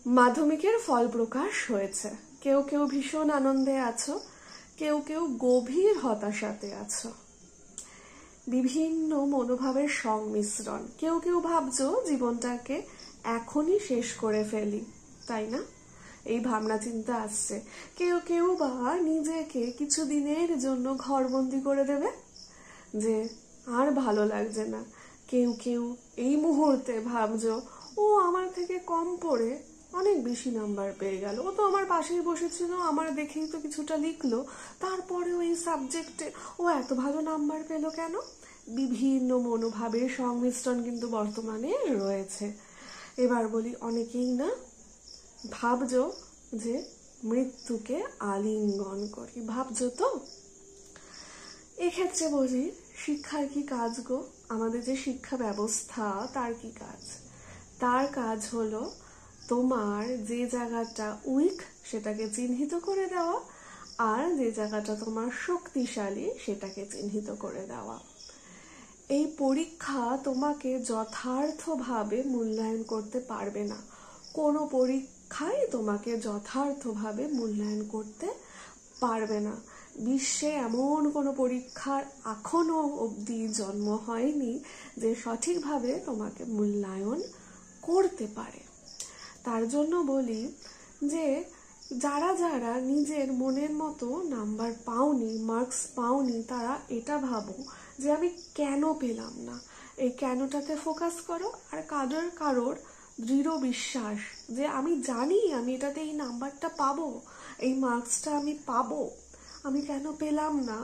মাধ্যমিকের ফল প্রকাশ হয়েছে। কেউ কেউ ভীষণ আনন্দে আছো, কেউ কেউ গভীর হতাশাতে আছো। বিভিন্ন মনোভাবের সংমিশ্রণ। কেউ কেউ ভাবছো জীবনটাকে এখনই শেষ করে ফেলি, তাই না? এই ভাবনা চিন্তা আসছে। কেউ কেউ বা নিজেকে কিছুদিনের জন্য ঘরবন্দি করে দেবে, যে আর ভালো লাগছে না। কেউ কেউ এই মুহূর্তে ভাবছো ও আমার থেকে কম পড়ে অনেক বেশি নাম্বার পেয়ে গেল, ও তো আমার পাশেই বসেছিল, আমার দেখেই তো কিছুটা লিখলো, তারপরেও এই সাবজেক্টে ও এত ভালো নাম্বার পেলো কেন? বিভিন্ন মনোভাবের সংমিশ্রণ কিন্তু বর্তমানে রয়েছে। এবার বলি, অনেকেই না ভাবছো যে মৃত্যুকে আলিঙ্গন করি, ভাবছো তো? এক্ষেত্রে বলি, শিক্ষার কি কাজ গো? আমাদের যে শিক্ষা ব্যবস্থা, তার কি কাজ? তার কাজ হলো তোমার যে জায়গাটা উইক সেটাকে চিহ্নিত করে দেওয়া, আর যে জায়গাটা তোমার শক্তিশালী সেটাকে চিহ্নিত করে দেওয়া। এই পরীক্ষা তোমাকে যথার্থভাবে মূল্যায়ন করতে পারবে না। কোনো পরীক্ষাই তোমাকে যথার্থভাবে মূল্যায়ন করতে পারবে না। বিশ্বে এমন কোনো পরীক্ষার এখনো অবধি জন্ম হয়নি যে সঠিকভাবে তোমাকে মূল্যায়ন করতে পারে। তার জন্য বলি যে যারা যারা নিজের মনের মতো নাম্বার পাওনি, মার্কস পাওনি, তারা এটা ভাবো যে আমি কেন পেলাম না। এই কেনটাতে ফোকাস করো, আর কারোর দৃঢ় বিশ্বাস যে আমি জানি আমি এটাতে এই নাম্বারটা পাবো, এই মার্কসটা আমি পাবো, আমি কেন পেলাম না।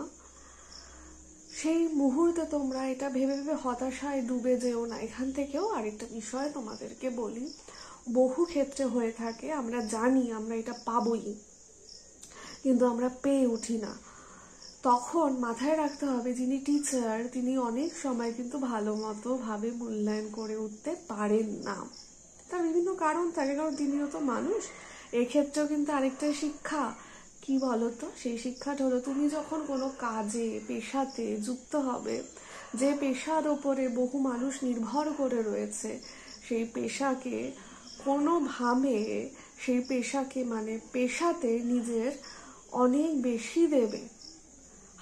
সেই মুহূর্তে তোমরা এটা ভেবে ভেবে হতাশায় ডুবে যেও না। এখান থেকেও আরেকটা বিষয় তোমাদেরকে বলি, বহু ক্ষেত্রে হয়ে থাকে আমরা জানি আমরা এটা পাবোই, কিন্তু আমরা পেয়ে উঠি না। তখন মাথায় রাখতে হবে যিনি টিচার তিনি অনেক সময় কিন্তু ভালো মতো ভাবে মূল্যায়ন করে উঠতে পারেন না। তার বিভিন্ন কারণ থাকে, কারণ তিনিও তো মানুষ। এক্ষেত্রেও কিন্তু আরেকটা শিক্ষা কি বলতো, সেই শিক্ষাটা হলো তুমি যখন কোনো কাজে পেশাতে যুক্ত হবে, যে পেশার ওপরে বহু মানুষ নির্ভর করে রয়েছে, সেই পেশাকে কোনোভাবে সেই পেশাকে মানে পেশাতে নিজের অনেক বেশি দেবে।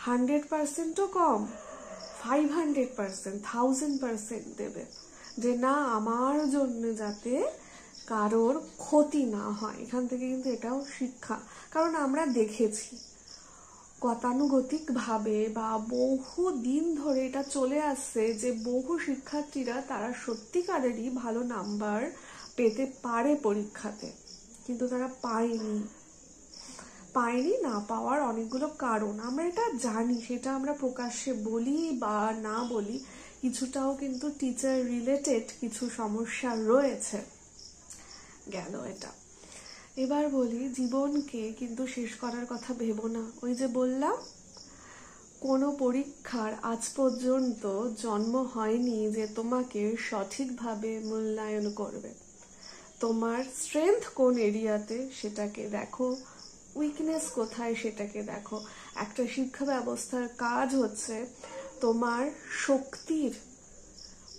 100%ও কম, 500%, 1000% দেবে, যে না আমার জন্য যাতে কারোর ক্ষতি না হয়। এখান থেকে কিন্তু এটাও শিক্ষা, কারণ আমরা দেখেছি গতানুগতিকভাবে বা বহু দিন ধরে এটা চলে আসছে যে বহু শিক্ষার্থীরা তারা সত্যিকারেরই ভালো নাম্বার পেতে পারে পরীক্ষাতে, কিন্তু তারা পায়নি। না পাওয়ার অনেকগুলো কারণ আমরা এটা জানি, সেটা আমরা প্রকাশ্যে বলি বা না বলি, কিছুটাও কিন্তু টিচার রিলেটেড কিছু সমস্যা রয়েছে। গেল এটা। এবার বলি, জীবনকে কিন্তু শেষ করার কথা ভেবো না। ওই যে বললাম, কোনো পরীক্ষার আজ পর্যন্ত জন্ম হয়নি যে তোমাকে সঠিকভাবে মূল্যায়ন করবে। তোমার স্ট্রেংথ কোন এরিয়াতে সেটাকে দেখো, উইকনেস কোথায় সেটাকে দেখো। একটা শিক্ষা ব্যবস্থার কাজ হচ্ছে তোমার শক্তির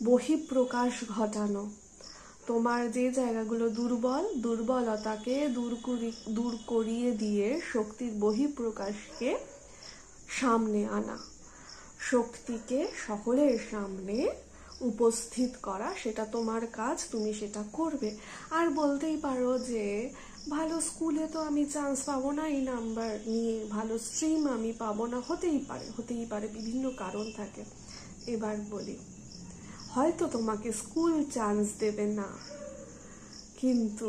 বহিঃপ্রকাশ ঘটানো। তোমার যে জায়গাগুলো দুর্বলতাকে দূর করিয়ে দিয়ে শক্তির বহিঃপ্রকাশকে সামনে আনা, শক্তিকে সকলের সামনে উপস্থিত করা, সেটা তোমার কাজ, তুমি সেটা করবে। আর বলতেই পারো যে ভালো স্কুলে তো আমি চান্স পাবো না এই নাম্বার নিয়ে, ভালো স্ট্রিম আমি পাবো না, হতেই পারে বিভিন্ন কারণ থাকে। এবার বলি, হয়তো তোমাকে স্কুল চান্স দেবে না, কিন্তু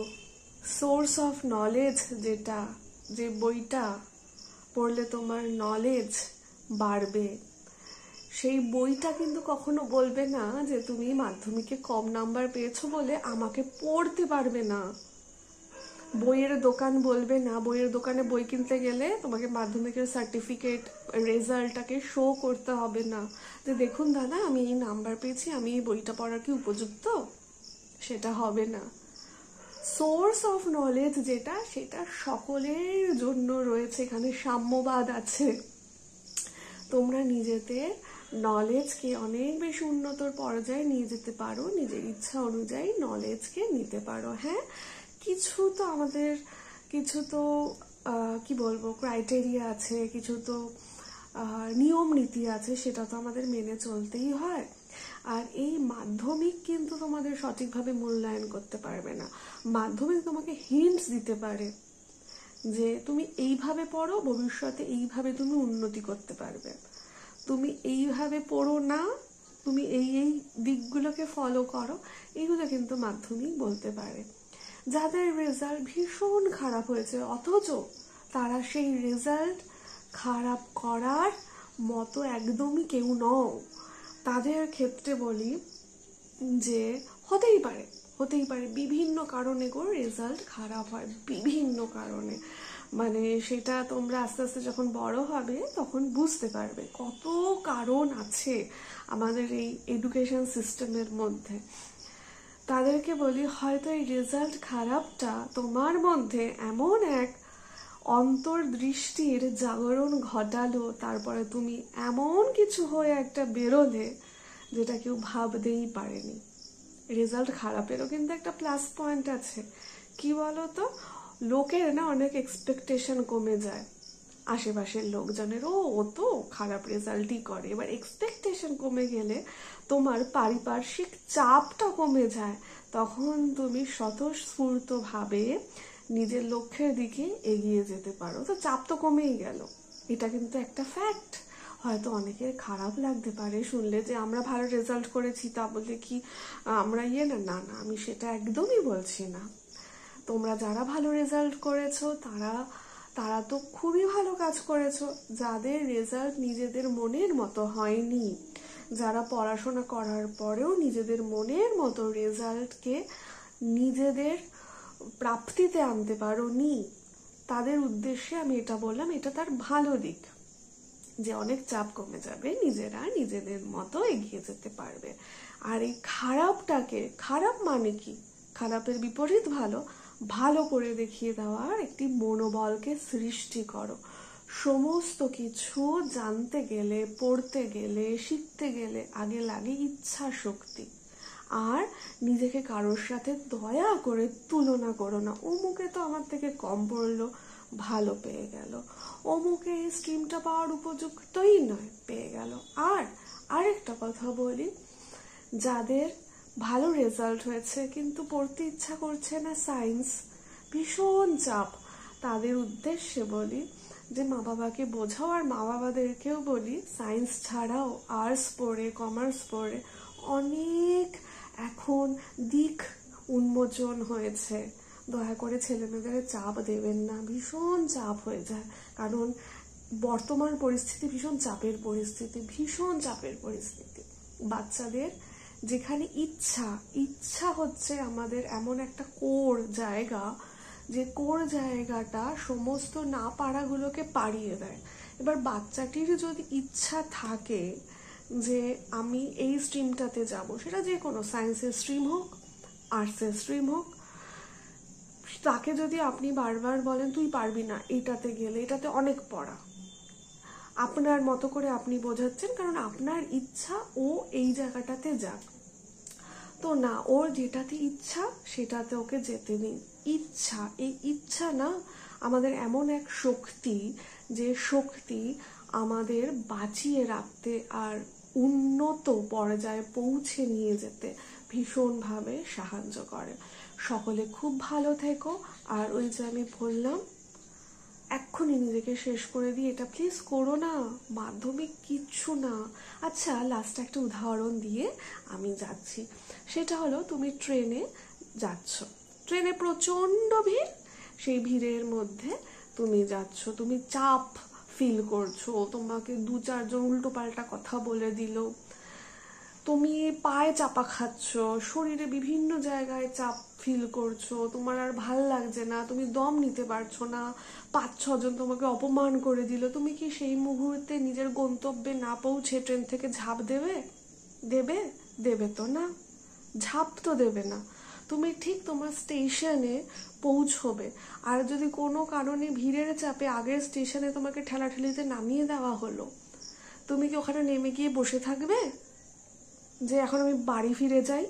সোর্স অফ নলেজ যেটা, যে বইটা পড়লে তোমার নলেজ বাড়বে, সেই বইটা কিন্তু কখনো বলবে না যে তুমি মাধ্যমিকে কম নাম্বার পেয়েছো বলে আমাকে পড়তে পারবে না। বইয়ের দোকান বলবে না, বইয়ের দোকানে বই কিনতে গেলে তোমাকে মাধ্যমিকের সার্টিফিকেট রেজাল্টটাকে শো করতে হবে না, যে দেখুন দাদা আমি এই নাম্বার পেয়েছি, আমি এই বইটা পড়ার কি উপযুক্ত, সেটা হবে না। সোর্স অফ নলেজ যেটা, সেটা সকলের জন্য রয়েছে, এখানে সাম্যবাদ আছে। তোমরা নিজেদের নলেজকে অনেক বেশি উন্নত পর্যায়ে নিয়ে যেতে পারো, নিজের ইচ্ছা অনুযায়ী নলেজকে নিতে পারো। হ্যাঁ, কিছু তো আমাদের কিছু তো কি বলবো ক্রাইটেরিয়া আছে, কিছু তো নিয়ম নীতি আছে, সেটা তো আমাদের মেনে চলতেই হয়। আর এই মাধ্যমিক কিন্তু তোমাদের সঠিকভাবে মূল্যায়ন করতে পারবে না। মাধ্যমিক তোমাকে হিন্টস দিতে পারে যে তুমি এইভাবে পড়ো, ভবিষ্যতে এইভাবে তুমি উন্নতি করতে পারবে, তুমি এইভাবে পড়ো না, তুমি এই এই দিকগুলোকে ফলো করো, এগুলো কিন্তু মাধ্যমিক বলতে পারে। যাদের রেজাল্ট ভীষণ খারাপ হয়েছে অথচ তারা সেই রেজাল্ট খারাপ করার মতো একদমই কেউ নও, তাদের ক্ষেত্রে বলি যে হতেই পারে বিভিন্ন কারণে গো রেজাল্ট খারাপ হয়, বিভিন্ন কারণে। মানে সেটা তোমরা আস্তে আস্তে যখন বড় হবে তখন বুঝতে পারবে কত কারণ আছে আমাদের এই এডুকেশন সিস্টেমের মধ্যে। তাদেরকে বলি হয়তো এই রেজাল্ট খারাপটা তোমার মধ্যে এমন এক অন্তর্দৃষ্টির জাগরণ ঘটালো, তারপরে তুমি এমন কিছু হয়ে একটা বেরোলে যেটা কেউ ভাবতেই পারেনি। রেজাল্ট খারাপেরও কিন্তু একটা প্লাস পয়েন্ট আছে, কি বলতো, লোকের না অনেক এক্সপেকটেশন কমে যায়, আশেপাশের লোকজনের ও তো খারাপ রেজাল্টই করে। এবার এক্সপেকটেশন কমে গেলে তোমার পারিপার্শ্বিক চাপটা কমে যায়, তখন তুমি স্বতঃস্ফূর্তভাবে নিজের লক্ষ্যের দিকে এগিয়ে যেতে পারো। তো চাপ তো কমেই গেল, এটা কিন্তু একটা ফ্যাক্ট। হয়তো অনেকের খারাপ লাগতে পারে শুনলে যে আমরা ভালো রেজাল্ট করেছি তা বলে কি আমরা না না না, আমি সেটা একদমই বলছি না। তোমরা যারা ভালো রেজাল্ট করেছো তারা তো খুবই ভালো কাজ করেছো। যাদের রেজাল্ট নিজেদের মনের মতো হয়নি, যারা পড়াশোনা করার পরেও নিজেদের মনের মতো রেজাল্টকে নিজেদের প্রাপ্তিতে আনতে পারোনি, তাদের উদ্দেশ্যে আমি এটা বললাম, এটা তার ভালো দিক যে অনেক চাপ কমে যাবে, নিজেরা নিজেদের মতো এগিয়ে যেতে পারবে। আর এই খারাপটাকে, খারাপ মানে কি, খারাপের বিপরীত ভালো, ভালো করে দেখিয়ে দেওয়ার একটি মনোবলকে সৃষ্টি করো। সমস্ত কিছু জানতে গেলে, পড়তে গেলে, শিখতে গেলে আগে লাগে ইচ্ছা শক্তি। আর নিজেকে কারোর সাথে দয়া করে তুলনা করো না, অমুকে তো আমার থেকে কম পড়লো, ভালো পেয়ে গেল, অমুকে এই স্ট্রিমটা পাওয়ার উপযুক্তই নয়, পেয়ে গেল। আর আরেকটা কথা বলি, যাদের ভালো রেজাল্ট হয়েছে কিন্তু পড়তে ইচ্ছা করছে না সায়েন্স, ভীষণ চাপ, তাদের উদ্দেশ্যে বলি যে মা বাবাকে বোঝাও, আর মা বাবাদেরকেও বলি সায়েন্স ছাড়াও আর্টস পড়ে, কমার্স পড়ে অনেক এখন দিক উন্মোচন হয়েছে। দয়া করে ছেলে মেয়েদের চাপ দেবেন না, ভীষণ চাপ হয়ে যায়। কারণ বর্তমান পরিস্থিতি ভীষণ চাপের পরিস্থিতি। বাচ্চাদের যেখানে ইচ্ছা হচ্ছে আমাদের এমন একটা কোর জায়গা, যে কোর জায়গাটা সমস্ত না পারাগুলোকে পাড়িয়ে দেয়। এবার বাচ্চাটির যদি ইচ্ছা থাকে যে আমি এই স্ট্রিমটাতে যাব, সেটা যে কোনো সায়েন্সের স্ট্রিম হোক, আর্টসের স্ট্রিম হোক, তাকে যদি আপনি বারবার বলেন তুই পারবি না, এটাতে গেলে এটাতে অনেক পড়া, আপনার মতো করে আপনি বোঝাচ্ছেন কারণ আপনার ইচ্ছা ও এই জায়গাটাতে যাক, তো না, ওর যেটাতে ইচ্ছা সেটাতে ওকে যেতে দিন। এই ইচ্ছা না আমাদের এমন এক শক্তি, যে শক্তি আমাদের বাঁচিয়ে রাখতে আর উন্নত পর্যায়ে পৌঁছে নিয়ে যেতে ভীষণভাবে সাহায্য করে। সকলে খুব ভালো থেকো। আর ওই যে আমি বললাম এক্ষুনি নিজেকে শেষ করে দিয়ে এটা প্লিজ করো না, মাধ্যমিক কিচ্ছু না। আচ্ছা, লাস্ট একটা উদাহরণ দিয়ে আমি যাচ্ছি, সেটা হলো তুমি ট্রেনে যাচ্ছ, ট্রেনে প্রচণ্ড ভিড়, সেই ভিড়ের মধ্যে তুমি যাচ্ছ, তুমি চাপ ফিল করছো, তোমাকে 2-4 জন উল্টো পাল্টা কথা বলে দিল, তুমি পায়ে চাপা খাচ্ছ, শরীরে বিভিন্ন জায়গায় চাপ ফিল করছো, তোমার আর ভাল লাগছে না, তুমি দম নিতে পারছো না, 5-6 জন তোমাকে অপমান করে দিল, তুমি কি সেই মুহূর্তে নিজের গন্তব্যে না পৌঁছে ট্রেন থেকে ঝাঁপ দেবে তো না, ঝাঁপ তো দেবে না। তুমি ঠিক তোমার স্টেশনে পৌঁছবে, আর যদি কোনো কারণে ভিড়ের চাপে আগের স্টেশনে তোমাকে ঠেলাঠেলিতে নামিয়ে দেওয়া হলো, তুমি কি ওখানে নেমে গিয়ে বসে থাকবে যে এখন আমি বাড়ি ফিরে যাই?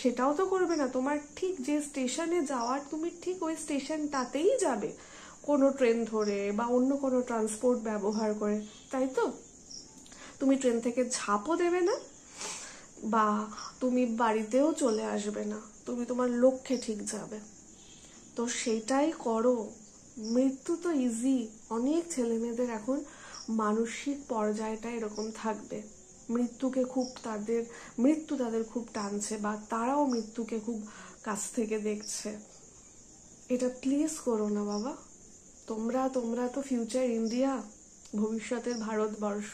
সেটাও তো করবে না। তোমার ঠিক যে স্টেশনে যাওয়ার, তুমি ঠিক ওই স্টেশনটাতেই যাবে, কোনো ট্রেন ধরে বা অন্য কোনো ট্রান্সপোর্ট ব্যবহার করে, তাই তো? তুমি ট্রেন থেকে ঝাঁপও দেবে না, বা তুমি বাড়িতেও চলে আসবে না, তুমি তোমার লক্ষ্যে ঠিক যাবে। তো সেটাই করো। মৃত্যু তো ইজি। অনেক ছেলে মেয়েদের এখন মানসিক পর্যায়টা এরকম থাকবে, মৃত্যু তাদের খুব টানছে, বা তারাও মৃত্যুকে খুব কাছ থেকে দেখছে। এটা প্লিজ করো না বাবা। তোমরা তো ফিউচার ইন্ডিয়া, ভবিষ্যতের ভারতবর্ষ।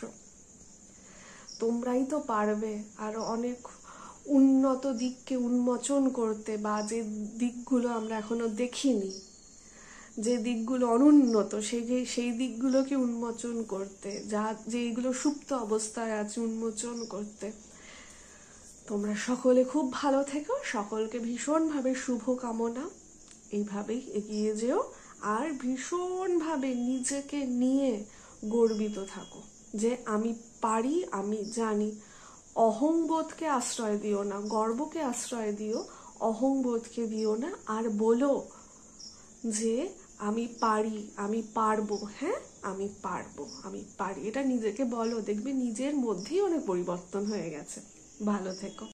তোমরাই তো পারবে আরো অনেক উন্নত দিককে উন্মোচন করতে, বা যে দিকগুলো আমরা এখনো দেখিনি, যে দিকগুলো অনুন্নত, সেই দিকগুলোকে উন্মোচন করতে, যেইগুলো সুপ্ত অবস্থায় আছে উন্মোচন করতে। তোমরা সকলে খুব ভালো থেকো, সকলকে ভীষণভাবে শুভ কামনা। এইভাবেই এগিয়ে যেও, আর ভীষণভাবে নিজেকে নিয়ে গর্বিত থাকো যে আমি পারি, আমি জানি। অহংবোধকে আশ্রয় দিও না, গর্বকে আশ্রয় দিও, অহংবোধকে দিও না। আর বলো যে আমি পারি, আমি পারবো, হ্যাঁ আমি পারবো, আমি পারি, এটা নিজেকে বলো। দেখবে নিজের মধ্যেই অনেক পরিবর্তন হয়ে গেছে। ভালো থেকো।